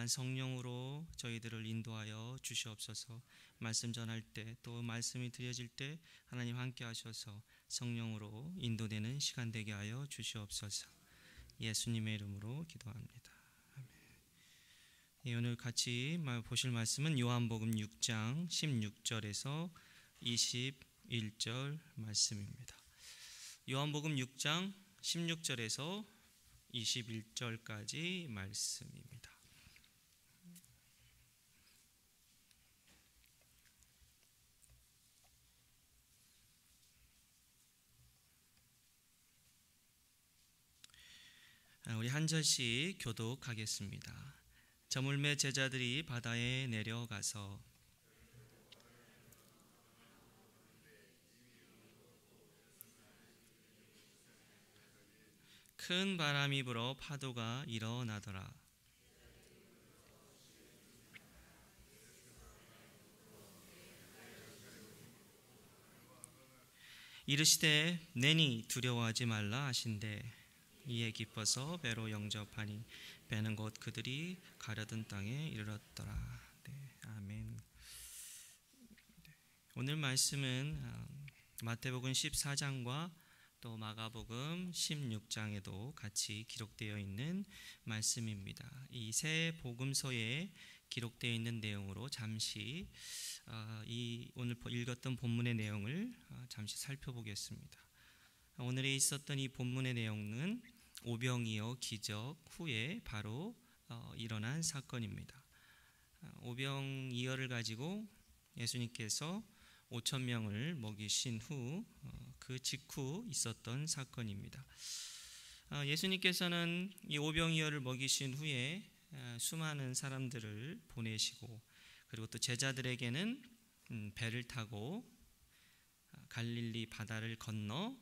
귀한 성령으로 저희들을 인도하여 주시옵소서. 말씀 전할 때 또 말씀이 드려질 때 하나님 함께 하셔서 성령으로 인도되는 시간 되게 하여 주시옵소서. 예수님의 이름으로 기도합니다. 아멘. 오늘 같이 보실 말씀은 요한복음 6장 16절에서 21절 말씀입니다. 요한복음 6장 16절에서 21절까지 말씀입니다. 우리 한 절씩 교독하겠습니다. 저물매 제자들이 바다에 내려가서 큰 바람이 불어 파도가 일어나더라. 이르시되 내니 두려워하지 말라 하신대 이에 기뻐서 배로 영접하니 배는 곧 그들이 가려던 땅에 이르렀더라. 네, 아멘. 오늘 말씀은 마태복음 14장과 또 마가복음 16장에도 같이 기록되어 있는 말씀입니다. 이 세 복음서에 기록되어 있는 내용으로 잠시 오늘 읽었던 본문의 내용을 잠시 살펴보겠습니다. 오늘에 있었던 이 본문의 내용은 오병이어 기적 후에 바로 일어난 사건입니다. 오병이어를 가지고 예수님께서 5,000명을 먹이신 후 그 직후 있었던 사건입니다. 예수님께서는 이 오병이어를 먹이신 후에 수많은 사람들을 보내시고 그리고 또 제자들에게는 배를 타고 갈릴리 바다를 건너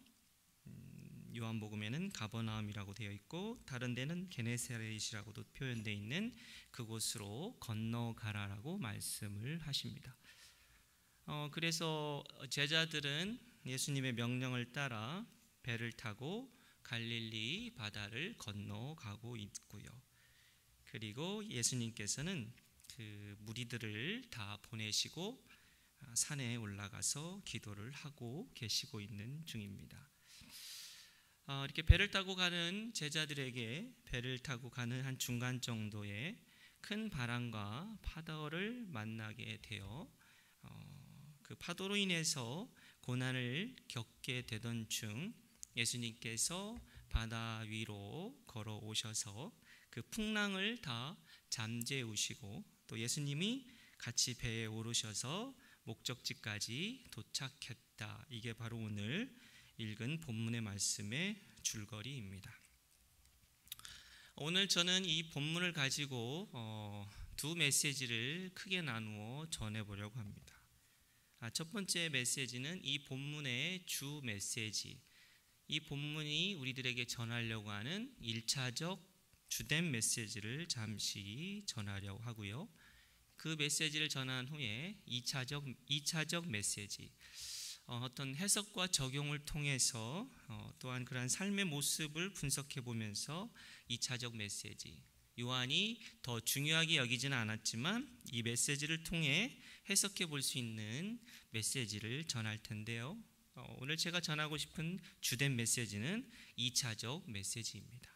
요한복음에는 가버나움이라고 되어 있고 다른 데는 게네사렛이라고도 표현되어 있는 그곳으로 건너가라라고 말씀을 하십니다. 그래서 제자들은 예수님의 명령을 따라 배를 타고 갈릴리 바다를 건너가고 있고요. 그리고 예수님께서는 그 무리들을 다 보내시고 산에 올라가서 기도를 하고 계시고 있는 중입니다. 이렇게 배를 타고 가는 제자들에게 배를 타고 가는 한 중간 정도의 큰 바람과 파도를 만나게 되어 그 파도로 인해서 고난을 겪게 되던 중 예수님께서 바다 위로 걸어오셔서 그 풍랑을 다 잠재우시고 또 예수님이 같이 배에 오르셔서 목적지까지 도착했다. 이게 바로 오늘 읽은 본문의 말씀의 줄거리입니다. 오늘 저는 이 본문을 가지고 두 메시지를 크게 나누어 전해보려고 합니다. 첫 번째 메시지는 이 본문의 주 메시지, 이 본문이 우리들에게 전하려고 하는 1차적 주된 메시지를 잠시 전하려고 하고요. 그 메시지를 전한 후에 2차적 메시지, 어떤 해석과 적용을 통해서 또한 그러한 삶의 모습을 분석해 보면서 2차적 메시지, 요한이 더 중요하게 여기지는 않았지만 이 메시지를 통해 해석해 볼 수 있는 메시지를 전할 텐데요. 오늘 제가 전하고 싶은 주된 메시지는 2차적 메시지입니다.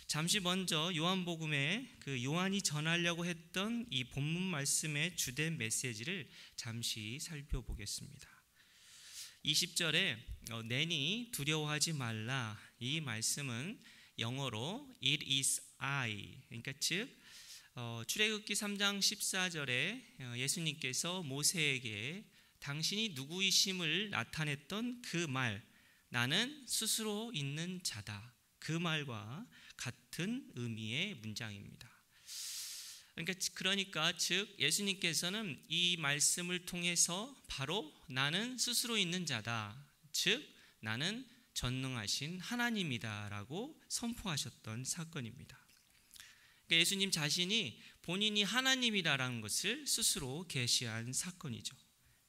잠시 먼저 요한복음에 그 요한이 전하려고 했던 이 본문 말씀의 주된 메시지를 잠시 살펴보겠습니다. 20절에 내니 두려워하지 말라, 이 말씀은 영어로 It is I, 그러니까 즉 출애굽기 3장 14절에 예수님께서 모세에게 당신이 누구이심을 나타냈던 그 말, 나는 스스로 있는 자다, 그 말과 같은 의미의 문장입니다. 그러니까 즉 예수님께서는 이 말씀을 통해서 바로 나는 스스로 있는 자다, 즉 나는 전능하신 하나님이다 라고 선포하셨던 사건입니다. 예수님 자신이 본인이 하나님이라는 것을 스스로 계시한 사건이죠.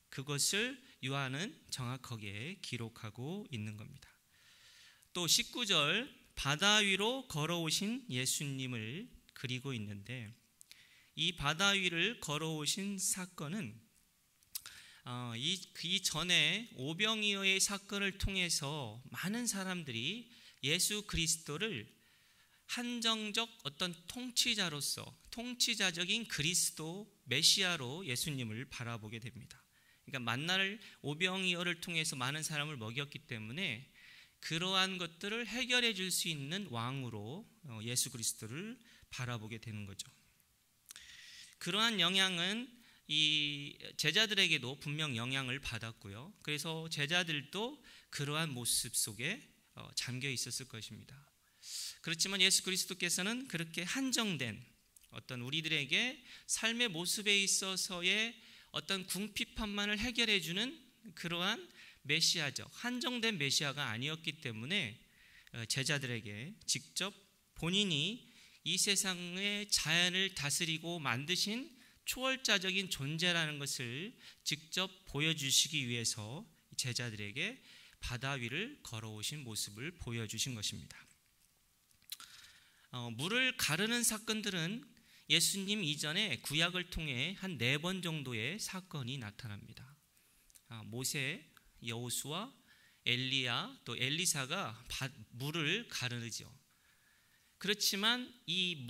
그것을 요한은 정확하게 기록하고 있는 겁니다. 또 19절 바다 위로 걸어오신 예수님을 그리고 있는데 이 바다 위를 걸어오신 사건은 이 전에 오병이어의 사건을 통해서 많은 사람들이 예수 그리스도를 한정적 어떤 통치자적인 그리스도 메시아로 예수님을 바라보게 됩니다. 그러니까 만날 오병이어를 통해서 많은 사람을 먹였기 때문에 그러한 것들을 해결해 줄 수 있는 왕으로 예수 그리스도를 바라보게 되는 거죠. 그러한 영향은 이 제자들에게도 분명 영향을 받았고요. 그래서 제자들도 그러한 모습 속에 잠겨 있었을 것입니다. 그렇지만 예수 그리스도께서는 그렇게 한정된 어떤 우리들에게 삶의 모습에 있어서의 어떤 궁핍함만을 해결해 주는 그러한 메시아적 한정된 메시아가 아니었기 때문에 제자들에게 직접 본인이 이 세상의 자연을 다스리고 만드신 초월자적인 존재라는 것을 직접 보여주시기 위해서 제자들에게 바다 위를 걸어오신 모습을 보여주신 것입니다. 물을 가르는 사건들은 예수님 이전에 구약을 통해 한 4번 정도의 사건이 나타납니다. 모세, 여호수아, 엘리야, 또 엘리사가 물을 가르죠. 그렇지만 이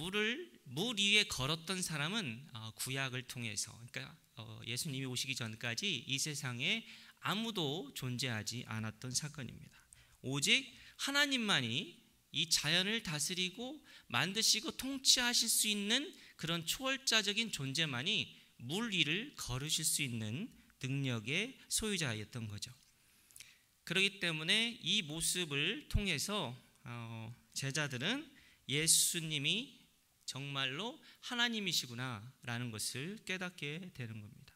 물 위에 걸었던 사람은 구약을 통해서, 그러니까 예수님이 오시기 전까지 이 세상에 아무도 존재하지 않았던 사건입니다. 오직 하나님만이 이 자연을 다스리고 만드시고 통치하실 수 있는 그런 초월자적인 존재만이 물 위를 걸으실 수 있는 능력의 소유자였던 거죠. 그렇기 때문에 이 모습을 통해서 제자들은 예수님이 정말로 하나님이시구나 라는 것을 깨닫게 되는 겁니다.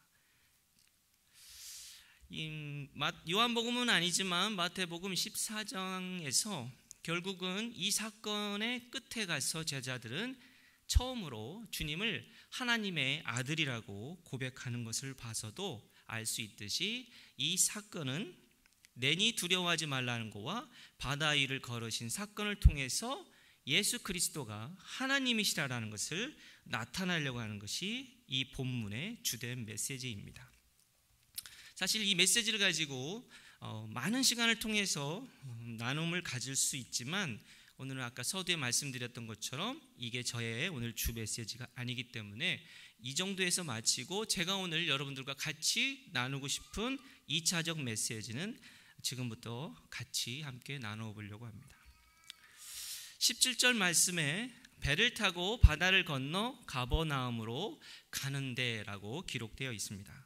요한복음은 아니지만 마태복음 14장에서 결국은 이 사건의 끝에 가서 제자들은 처음으로 주님을 하나님의 아들이라고 고백하는 것을 봐서도 알 수 있듯이 이 사건은 내니 두려워하지 말라는 것과 바다 위를 걸으신 사건을 통해서 예수 그리스도가 하나님이시라는 것을 나타내려고 하는 것이 이 본문의 주된 메시지입니다. 사실 이 메시지를 가지고 많은 시간을 통해서 나눔을 가질 수 있지만 오늘은 아까 서두에 말씀드렸던 것처럼 이게 저의 오늘 주 메시지가 아니기 때문에 이 정도에서 마치고 제가 오늘 여러분들과 같이 나누고 싶은 2차적 메시지는 지금부터 같이 함께 나누어 보려고 합니다. 17절 말씀에 배를 타고 바다를 건너 가버나움으로 가는데라고 기록되어 있습니다.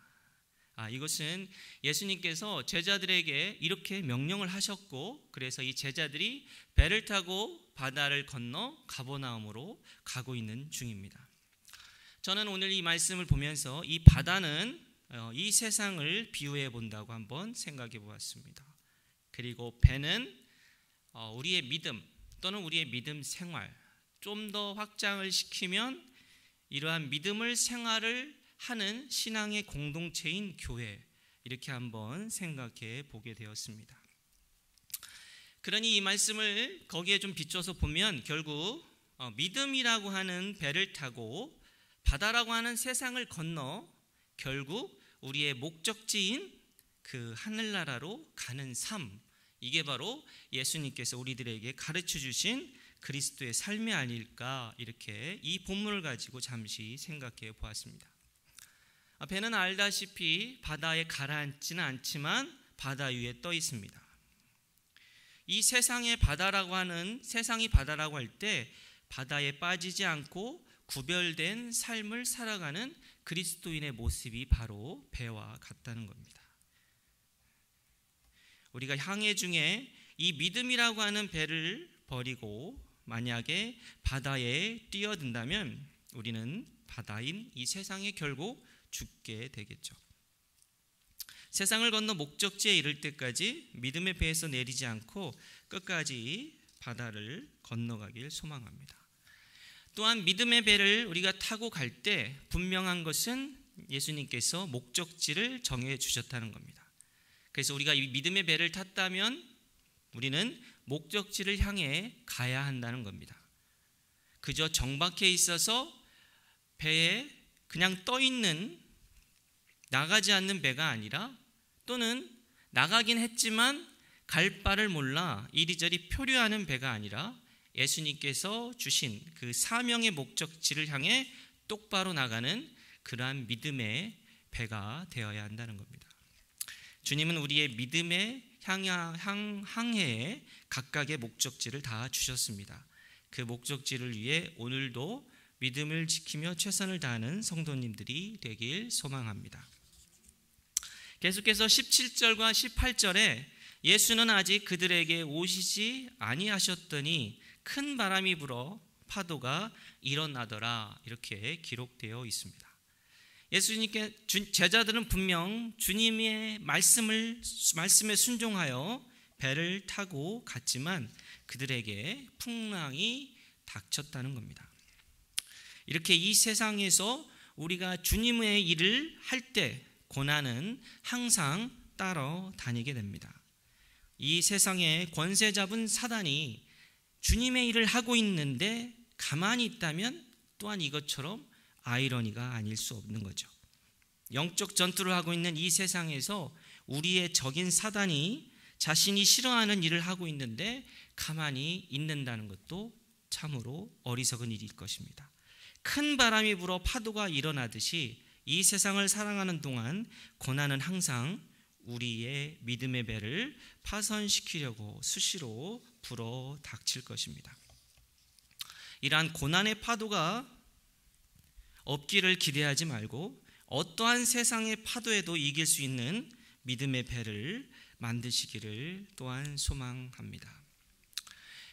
이것은 예수님께서 제자들에게 이렇게 명령을 하셨고 그래서 이 제자들이 배를 타고 바다를 건너 가버나움으로 가고 있는 중입니다. 저는 오늘 이 말씀을 보면서 이 바다는 이 세상을 비유해 본다고 한번 생각해 보았습니다. 그리고 배는 우리의 믿음 또는 우리의 믿음 생활 좀 더 확장을 시키면 이러한 믿음을 생활을 하는 신앙의 공동체인 교회 이렇게 한번 생각해 보게 되었습니다. 그러니 이 말씀을 거기에 좀 비춰서 보면 결국 믿음이라고 하는 배를 타고 바다라고 하는 세상을 건너 결국 우리의 목적지인 그 하늘나라로 가는 삶 이게 바로 예수님께서 우리들에게 가르쳐 주신 그리스도의 삶이 아닐까 이렇게 이 본문을 가지고 잠시 생각해 보았습니다. 배는 알다시피 바다에 가라앉지는 않지만 바다 위에 떠 있습니다. 이 세상이 바다라고 할 때 바다에 빠지지 않고 구별된 삶을 살아가는 그리스도인의 모습이 바로 배와 같다는 겁니다. 우리가 향해 중에 이 믿음이라고 하는 배를 버리고 만약에 바다에 뛰어든다면 우리는 바다인 이 세상에 결국 죽게 되겠죠. 세상을 건너 목적지에 이를 때까지 믿음의 배에서 내리지 않고 끝까지 바다를 건너가길 소망합니다. 또한 믿음의 배를 우리가 타고 갈 때 분명한 것은 예수님께서 목적지를 정해 주셨다는 겁니다. 그래서 우리가 이 믿음의 배를 탔다면 우리는 목적지를 향해 가야 한다는 겁니다. 그저 정박해 있어서 배에 그냥 떠 있는, 나가지 않는 배가 아니라, 또는 나가긴 했지만 갈 바를 몰라 이리저리 표류하는 배가 아니라 예수님께서 주신 그 사명의 목적지를 향해 똑바로 나가는 그러한 믿음의 배가 되어야 한다는 겁니다. 주님은 우리의 믿음의 항해에 각각의 목적지를 다 주셨습니다. 그 목적지를 위해 오늘도 믿음을 지키며 최선을 다하는 성도님들이 되길 소망합니다. 계속해서 17절과 18절에 예수는 아직 그들에게 오시지 아니하셨더니 큰 바람이 불어 파도가 일어나더라, 이렇게 기록되어 있습니다. 예수님께 제자들은 분명 주님의 말씀에 순종하여 배를 타고 갔지만 그들에게 풍랑이 닥쳤다는 겁니다. 이렇게 이 세상에서 우리가 주님의 일을 할 때 고난은 항상 따라다니게 됩니다. 이 세상에 권세 잡은 사단이 주님의 일을 하고 있는데 가만히 있다면 또한 이것처럼 아이러니가 아닐 수 없는 거죠. 영적 전투를 하고 있는 이 세상에서 우리의 적인 사단이 자신이 싫어하는 일을 하고 있는데 가만히 있는다는 것도 참으로 어리석은 일일 것입니다. 큰 바람이 불어 파도가 일어나듯이 이 세상을 살아가는 동안 고난은 항상 우리의 믿음의 배를 파손시키려고 수시로 불어 닥칠 것입니다. 이러한 고난의 파도가 없기를 기대하지 말고 어떠한 세상의 파도에도 이길 수 있는 믿음의 배를 만드시기를 또한 소망합니다.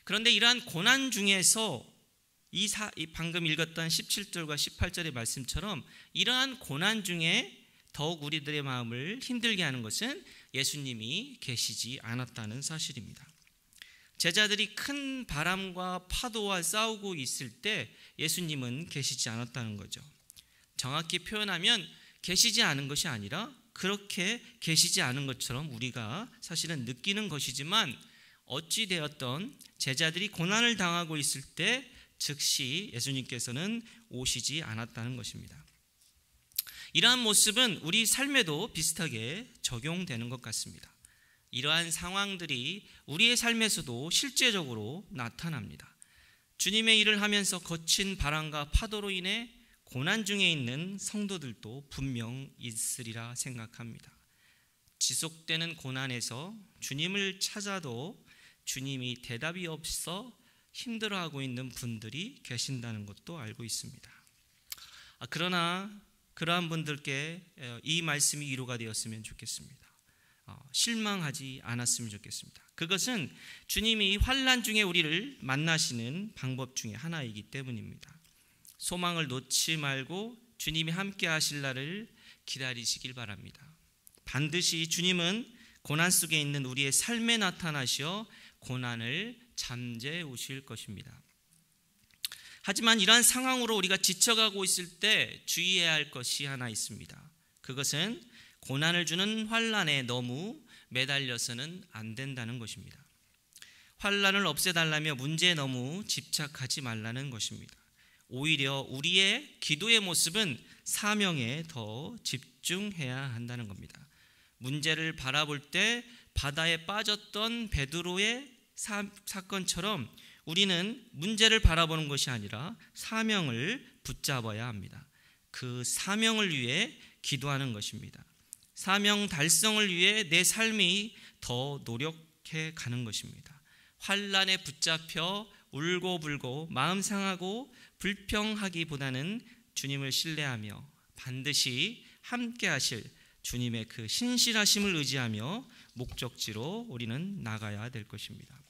그런데 이러한 고난 중에서 방금 읽었던 17절과 18절의 말씀처럼 이러한 고난 중에 더욱 우리들의 마음을 힘들게 하는 것은 예수님이 계시지 않았다는 사실입니다. 제자들이 큰 바람과 파도와 싸우고 있을 때 예수님은 계시지 않았다는 거죠. 정확히 표현하면 계시지 않은 것이 아니라 그렇게 계시지 않은 것처럼 우리가 사실은 느끼는 것이지만 어찌 되었던 제자들이 고난을 당하고 있을 때 즉시 예수님께서는 오시지 않았다는 것입니다. 이러한 모습은 우리 삶에도 비슷하게 적용되는 것 같습니다. 이러한 상황들이 우리의 삶에서도 실제적으로 나타납니다. 주님의 일을 하면서 거친 바람과 파도로 인해 고난 중에 있는 성도들도 분명 있으리라 생각합니다. 지속되는 고난에서 주님을 찾아도 주님이 대답이 없어 힘들어하고 있는 분들이 계신다는 것도 알고 있습니다. 그러나 그러한 분들께 이 말씀이 위로가 되었으면 좋겠습니다. 실망하지 않았으면 좋겠습니다. 그것은 주님이 환난 중에 우리를 만나시는 방법 중에 하나이기 때문입니다. 소망을 놓지 말고 주님이 함께 하실 날을 기다리시길 바랍니다. 반드시 주님은 고난 속에 있는 우리의 삶에 나타나시어 고난을 잠재우실 것입니다. 하지만 이러한 상황으로 우리가 지쳐가고 있을 때 주의해야 할 것이 하나 있습니다. 그것은 고난을 주는 환난에 너무 매달려서는 안 된다는 것입니다. 환난을 없애달라며 문제에 너무 집착하지 말라는 것입니다. 오히려 우리의 기도의 모습은 사명에 더 집중해야 한다는 겁니다. 문제를 바라볼 때 바다에 빠졌던 베드로의 사건처럼 우리는 문제를 바라보는 것이 아니라 사명을 붙잡아야 합니다. 그 사명을 위해 기도하는 것입니다. 사명 달성을 위해 내 삶이 더 노력해 가는 것입니다. 환난에 붙잡혀 울고불고 마음 상하고 불평하기보다는 주님을 신뢰하며 반드시 함께 하실 주님의 그 신실하심을 의지하며 목적지로 우리는 나가야 될 것입니다.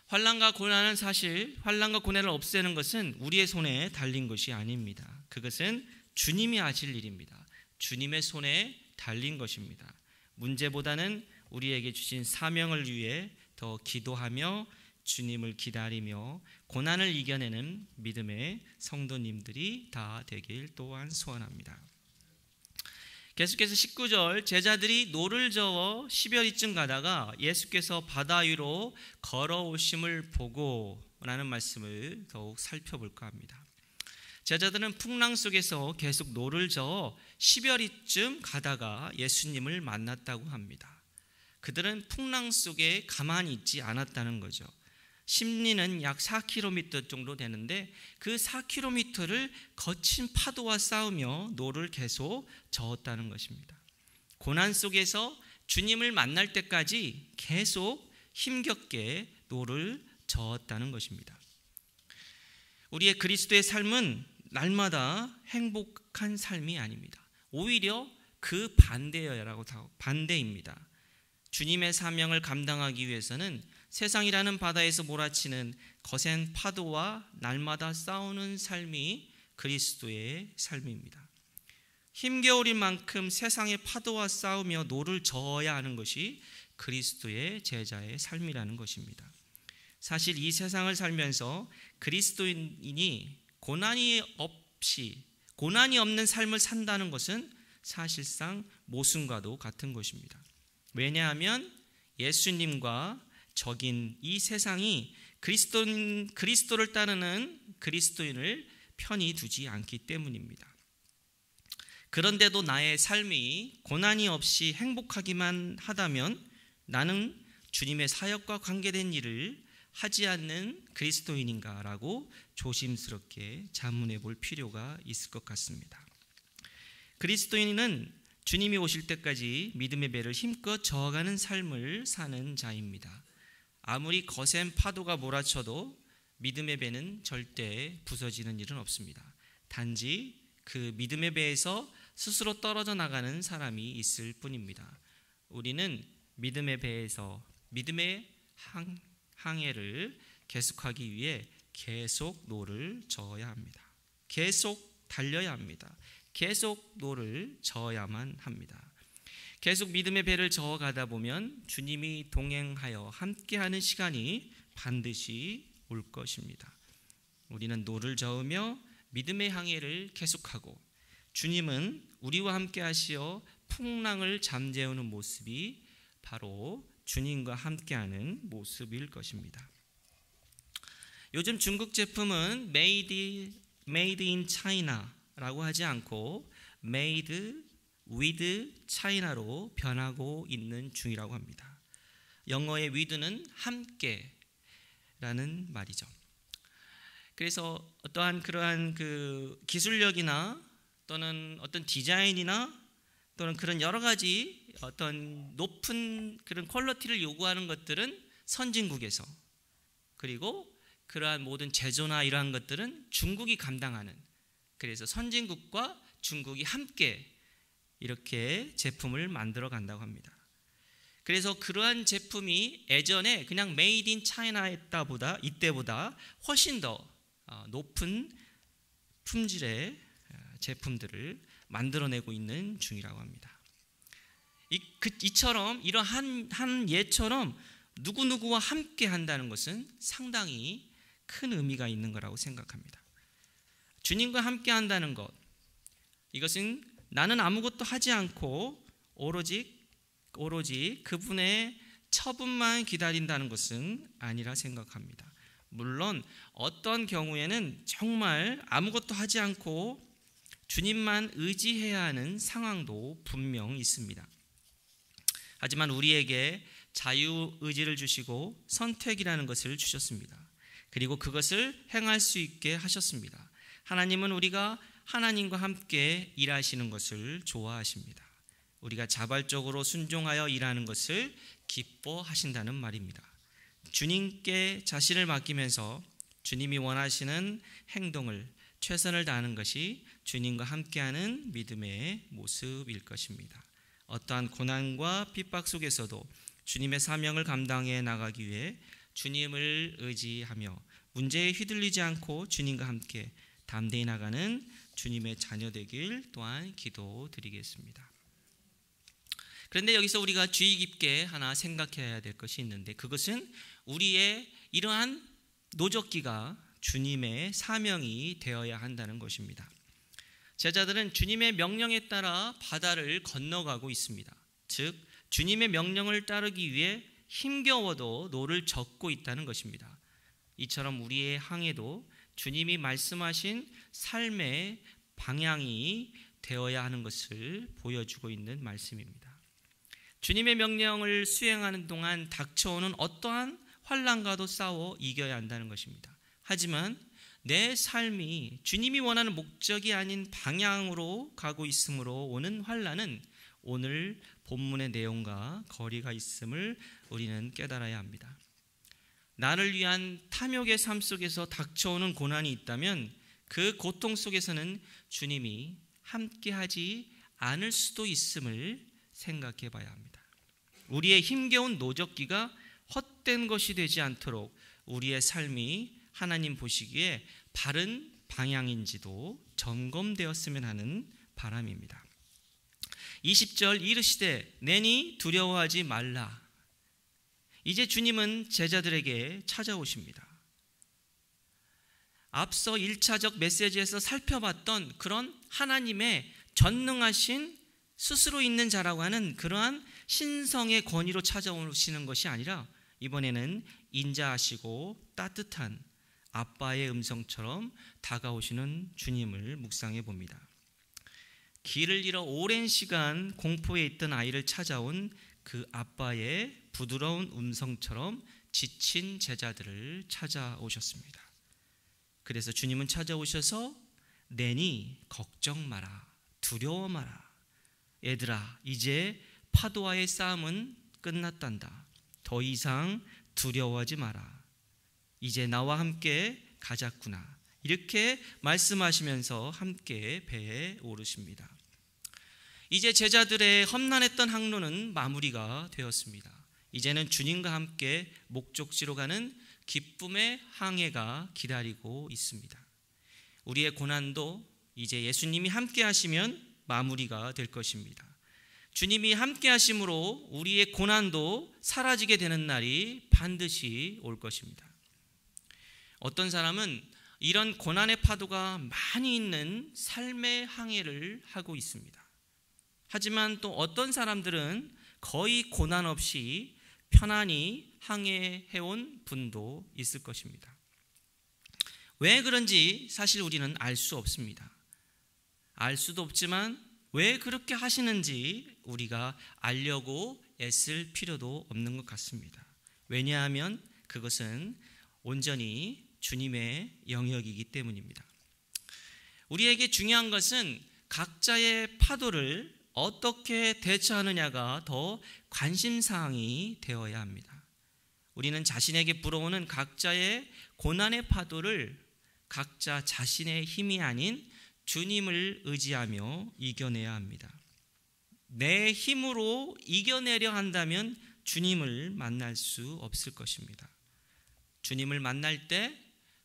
환난과 고난은 사실 환난과 고난을 없애는 것은 우리의 손에 달린 것이 아닙니다. 그것은 주님이 하실 일입니다. 주님의 손에 달린 것입니다. 문제보다는 우리에게 주신 사명을 위해 더 기도하며 주님을 기다리며 고난을 이겨내는 믿음의 성도님들이 다 되길 또한 소원합니다. 계속해서 19절, 제자들이 노를 저어 10여리쯤 가다가 예수께서 바다 위로 걸어오심을 보고 라는 말씀을 더욱 살펴볼까 합니다. 제자들은 풍랑 속에서 계속 노를 저어 10여리쯤 가다가 예수님을 만났다고 합니다. 그들은 풍랑 속에 가만히 있지 않았다는 거죠. 심리는 약 4km 정도 되는데 그 4km를 거친 파도와 싸우며 노를 계속 저었다는 것입니다. 고난 속에서 주님을 만날 때까지 계속 힘겹게 노를 저었다는 것입니다. 우리의 그리스도의 삶은 날마다 행복한 삶이 아닙니다. 오히려 그 반대입니다. 주님의 사명을 감당하기 위해서는 세상이라는 바다에서 몰아치는 거센 파도와 날마다 싸우는 삶이 그리스도의 삶입니다. 힘겨울인 만큼 세상의 파도와 싸우며 노를 저어야 하는 것이 그리스도의 제자의 삶이라는 것입니다. 사실 이 세상을 살면서 그리스도인이 고난이 없는 삶을 산다는 것은 사실상 모순과도 같은 것입니다. 왜냐하면 예수님과 적인 이 세상이 그리스도를 따르는 그리스도인을 편히 두지 않기 때문입니다. 그런데도 나의 삶이 고난이 없이 행복하기만 하다면 나는 주님의 사역과 관계된 일을 하지 않는 그리스도인인가라고 조심스럽게 자문해 볼 필요가 있을 것 같습니다. 그리스도인은 주님이 오실 때까지 믿음의 배를 힘껏 저어가는 삶을 사는 자입니다. 아무리 거센 파도가 몰아쳐도 믿음의 배는 절대 부서지는 일은 없습니다. 단지 그 믿음의 배에서 스스로 떨어져 나가는 사람이 있을 뿐입니다. 우리는 믿음의 배에서 믿음의 항해를 계속하기 위해 계속 노를 저어야 합니다. 계속 달려야 합니다. 계속 노를 저어야만 합니다. 계속 믿음의 배를 저어가다 보면 주님이 동행하여 함께하는 시간이 반드시 올 것입니다. 우리는 노를 저으며 믿음의 항해를 계속하고 주님은 우리와 함께 하시어 풍랑을 잠재우는 모습이 바로 주님과 함께하는 모습일 것입니다. 요즘 중국 제품은 Made in China라고 하지 않고 Made with China로 변하고 있는 중이라고 합니다. 영어의 with는 함께라는 말이죠. 그래서 어떠한 그러한 그 기술력이나 또는 어떤 디자인이나 또는 그런 여러 가지 어떤 높은 그런 퀄리티를 요구하는 것들은 선진국에서, 그리고 그러한 모든 제조나 이러한 것들은 중국이 감당하는, 그래서 선진국과 중국이 함께 이렇게 제품을 만들어 간다고 합니다. 그래서 그러한 제품이 예전에 그냥 Made in China 이때보다 훨씬 더 높은 품질의 제품들을 만들어내고 있는 중이라고 합니다. 이처럼 이러한 한 예처럼 누구누구와 함께 한다는 것은 상당히 큰 의미가 있는 거라고 생각합니다. 주님과 함께 한다는 것, 이것은 나는 아무것도 하지 않고 오로지 그분의 처분만 기다린다는 것은 아니라 생각합니다. 물론 어떤 경우에는 정말 아무것도 하지 않고 주님만 의지해야 하는 상황도 분명 있습니다. 하지만 우리에게 자유의지를 주시고 선택이라는 것을 주셨습니다. 그리고 그것을 행할 수 있게 하셨습니다. 하나님은 우리가 하나님과 함께 일하시는 것을 좋아하십니다. 우리가 자발적으로 순종하여 일하는 것을 기뻐하신다는 말입니다. 주님께 자신을 맡기면서 주님이 원하시는 행동을 최선을 다하는 것이 주님과 함께하는 믿음의 모습일 것입니다. 어떠한 고난과 핍박 속에서도 주님의 사명을 감당해 나가기 위해 주님을 의지하며 문제에 휘둘리지 않고 주님과 함께 담대히 나가는 주님의 자녀 되길 또한 기도드리겠습니다. 그런데 여기서 우리가 주의 깊게 하나 생각해야 될 것이 있는데, 그것은 우리의 이러한 노적기가 주님의 사명이 되어야 한다는 것입니다. 제자들은 주님의 명령에 따라 바다를 건너가고 있습니다. 즉 주님의 명령을 따르기 위해 힘겨워도 노를 젓고 있다는 것입니다. 이처럼 우리의 항해도 주님이 말씀하신 삶의 방향이 되어야 하는 것을 보여주고 있는 말씀입니다. 주님의 명령을 수행하는 동안 닥쳐오는 어떠한 환난과도 싸워 이겨야 한다는 것입니다. 하지만 내 삶이 주님이 원하는 목적이 아닌 방향으로 가고 있으므로 오는 환난은 오늘 본문의 내용과 거리가 있음을 우리는 깨달아야 합니다. 나를 위한 탐욕의 삶 속에서 닥쳐오는 고난이 있다면 그 고통 속에서는 주님이 함께하지 않을 수도 있음을 생각해 봐야 합니다. 우리의 힘겨운 노적기가 헛된 것이 되지 않도록 우리의 삶이 하나님 보시기에 바른 방향인지도 점검되었으면 하는 바람입니다. 20절 이르시되 내니 두려워하지 말라. 이제 주님은 제자들에게 찾아오십니다. 앞서 1차적 메시지에서 살펴봤던 그런 하나님의 전능하신 스스로 있는 자라고 하는 그러한 신성의 권위로 찾아오시는 것이 아니라 이번에는 인자하시고 따뜻한 아빠의 음성처럼 다가오시는 주님을 묵상해 봅니다. 길을 잃어 오랜 시간 공포에 있던 아이를 찾아온 그 아빠의 부드러운 음성처럼 지친 제자들을 찾아오셨습니다. 그래서 주님은 찾아오셔서 내니 걱정 마라, 두려워 마라. 얘들아, 이제 파도와의 싸움은 끝났단다. 더 이상 두려워하지 마라. 이제 나와 함께 가자꾸나. 이렇게 말씀하시면서 함께 배에 오르십니다. 이제 제자들의 험난했던 항로는 마무리가 되었습니다. 이제는 주님과 함께 목적지로 가는 기쁨의 항해가 기다리고 있습니다. 우리의 고난도 이제 예수님이 함께 하시면 마무리가 될 것입니다. 주님이 함께 하심으로 우리의 고난도 사라지게 되는 날이 반드시 올 것입니다. 어떤 사람은 이런 고난의 파도가 많이 있는 삶의 항해를 하고 있습니다. 하지만 또 어떤 사람들은 거의 고난 없이 편안히 항해해온 분도 있을 것입니다. 왜 그런지 사실 우리는 알 수 없습니다. 알 수도 없지만 왜 그렇게 하시는지 우리가 알려고 애쓸 필요도 없는 것 같습니다. 왜냐하면 그것은 온전히 주님의 영역이기 때문입니다. 우리에게 중요한 것은 각자의 파도를 어떻게 대처하느냐가 더 관심사항이 되어야 합니다. 우리는 자신에게 불어오는 각자의 고난의 파도를 각자 자신의 힘이 아닌 주님을 의지하며 이겨내야 합니다. 내 힘으로 이겨내려 한다면 주님을 만날 수 없을 것입니다. 주님을 만날 때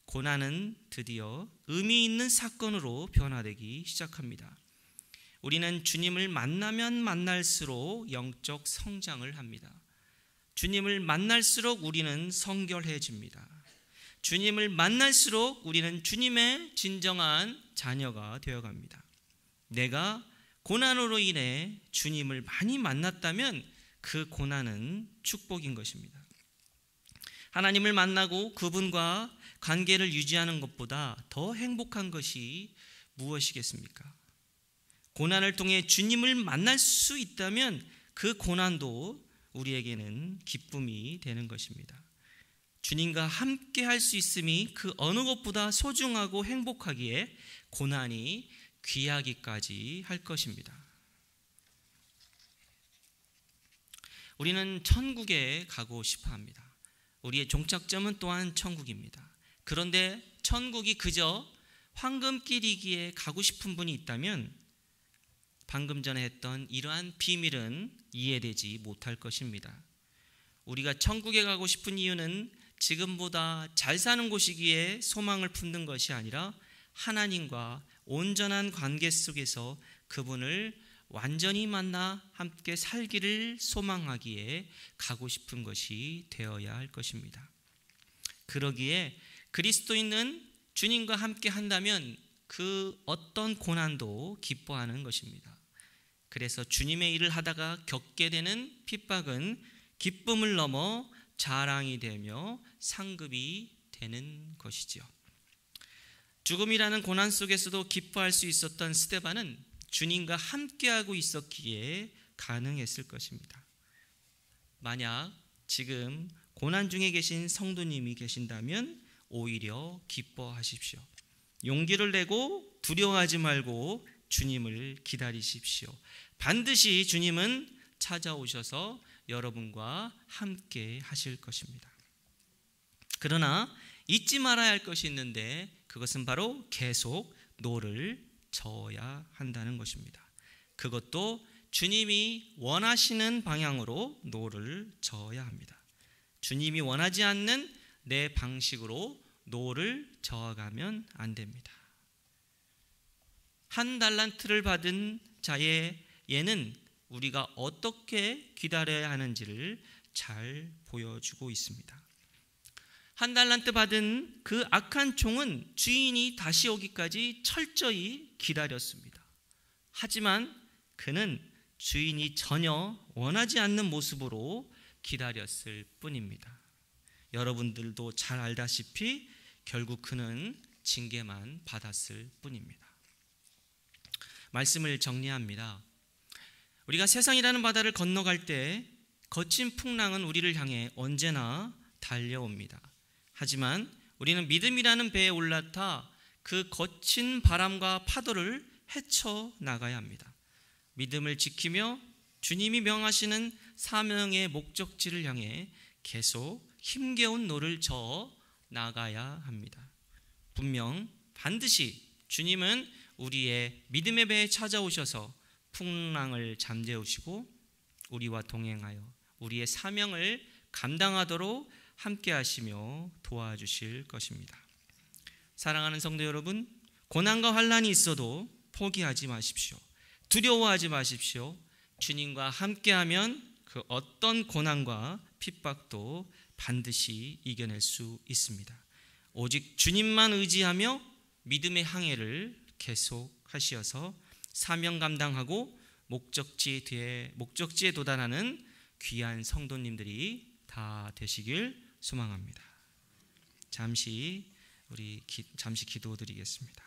고난은 드디어 의미 있는 사건으로 변화되기 시작합니다. 우리는 주님을 만나면 만날수록 영적 성장을 합니다. 주님을 만날수록 우리는 성결해집니다. 주님을 만날수록 우리는 주님의 진정한 자녀가 되어갑니다. 내가 고난으로 인해 주님을 많이 만났다면 그 고난은 축복인 것입니다. 하나님을 만나고 그분과 관계를 유지하는 것보다 더 행복한 것이 무엇이겠습니까? 고난을 통해 주님을 만날 수 있다면 그 고난도 우리에게는 기쁨이 되는 것입니다. 주님과 함께 할 수 있음이 그 어느 것보다 소중하고 행복하기에 고난이 귀하기까지 할 것입니다. 우리는 천국에 가고 싶어 합니다. 우리의 종착점은 또한 천국입니다. 그런데 천국이 그저 황금길이기에 가고 싶은 분이 있다면 방금 전에 했던 이러한 비밀은 이해되지 못할 것입니다. 우리가 천국에 가고 싶은 이유는 지금보다 잘 사는 곳이기에 소망을 품는 것이 아니라 하나님과 온전한 관계 속에서 그분을 완전히 만나 함께 살기를 소망하기에 가고 싶은 것이 되어야 할 것입니다. 그러기에 그리스도인은 주님과 함께 한다면 그 어떤 고난도 기뻐하는 것입니다. 그래서 주님의 일을 하다가 겪게 되는 핍박은 기쁨을 넘어 자랑이 되며 상급이 되는 것이죠. 죽음이라는 고난 속에서도 기뻐할 수 있었던 스데반은 주님과 함께하고 있었기에 가능했을 것입니다. 만약 지금 고난 중에 계신 성도님이 계신다면 오히려 기뻐하십시오. 용기를 내고 두려워하지 말고 주님을 기다리십시오. 반드시 주님은 찾아오셔서 여러분과 함께 하실 것입니다. 그러나 잊지 말아야 할 것이 있는데 그것은 바로 계속 노를 저어야 한다는 것입니다. 그것도 주님이 원하시는 방향으로 노를 저어야 합니다. 주님이 원하지 않는 내 방식으로 노를 저어가면 안 됩니다. 한 달란트를 받은 자의 예는 우리가 어떻게 기다려야 하는지를 잘 보여주고 있습니다. 한 달란트 받은 그 악한 종은 주인이 다시 오기까지 철저히 기다렸습니다. 하지만 그는 주인이 전혀 원하지 않는 모습으로 기다렸을 뿐입니다. 여러분들도 잘 알다시피 결국 그는 징계만 받았을 뿐입니다. 말씀을 정리합니다. 우리가 세상이라는 바다를 건너갈 때 거친 풍랑은 우리를 향해 언제나 달려옵니다. 하지만 우리는 믿음이라는 배에 올라타 그 거친 바람과 파도를 헤쳐나가야 합니다. 믿음을 지키며 주님이 명하시는 사명의 목적지를 향해 계속 힘겨운 노를 저어 나가야 합니다. 분명 반드시 주님은 우리의 믿음의 배에 찾아오셔서 풍랑을 잠재우시고 우리와 동행하여 우리의 사명을 감당하도록 함께 하시며 도와주실 것입니다. 사랑하는 성도 여러분, 고난과 환난이 있어도 포기하지 마십시오. 두려워하지 마십시오. 주님과 함께하면 그 어떤 고난과 핍박도 반드시 이겨낼 수 있습니다. 오직 주님만 의지하며 믿음의 항해를 계속하시어서 사명 감당하고 목적지에 도달하는 귀한 성도님들이 다 되시길 소망합니다. 잠시 기도드리겠습니다.